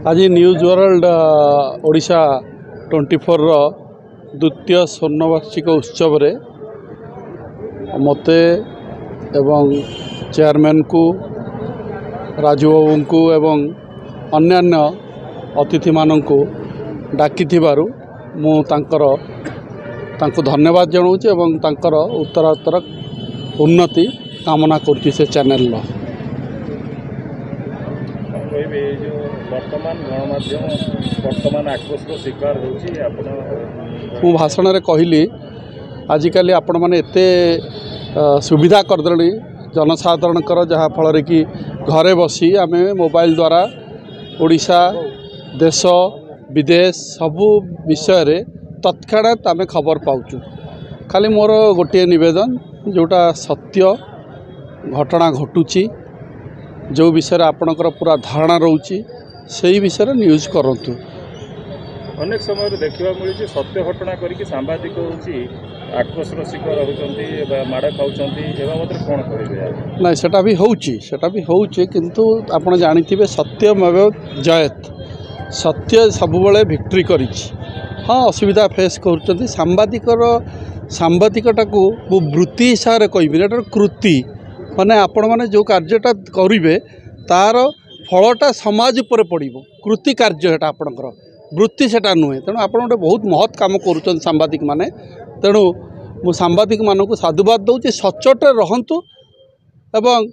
आज news world Odisha 24 द्वितीय स्वर्णवार्षिक उत्सव रे मते एवं चेयरमैन को राजू बाबू को एवं अन्यान्य अतिथि मानन को डाकी थिबारु मु तांको धन्यवाद जनाऊँ एवं तांकर उत्तरोत्तर उन्नति कामना करुच्ची से चैनल लो। वर्तमान आक्रोश शिकार मु भाषण में कहली आजिकल आपण मैंने एते सुविधा करदे जनसाधारण जहाँफल कि घरे बसी आम मोबाइल द्वारा ओडिशा देश विदेश सबू विषय तत्क्षणात आम खबर पाऊँ। खाली मोर गोटे निवेदन जोटा सत्य घटना घटुची जो विषय आपणकर पूरा धारणा रोची से विषय न्यूज करंतु। अनेक समय देखा मिली सत्य घटना करके सांबादिक आक्रोश शिकार होती माड़ खाऊँ कौन कह ना सेटा भी होची किंतु आपण जानी सत्यमेव जयत सत्य सबुबले भिक्ट्री करिछि। हाँ असुविधा फेस कर सांबादिकटा को वृत्ति हिसाब से कह कृति माने आपण मैंने जो कार्यटा करेंगे तार फलटा समाज पर पड़ो कृति कार्य है आपणकर वृत्ति सेटा नुहे तेणु आप गोटे बहुत महत् काम कर सांबादिक माने तेणु मु सांबादिक मानक साधुवाद दूसरी सचोट रहंतु एवं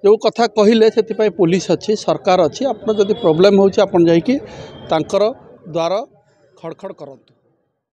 जो कथा कहले से पुलिस अच्छी सरकार अच्छी आप जब प्रोब्लेम होची आप जाइए द्वार खड़खड़ करंतु।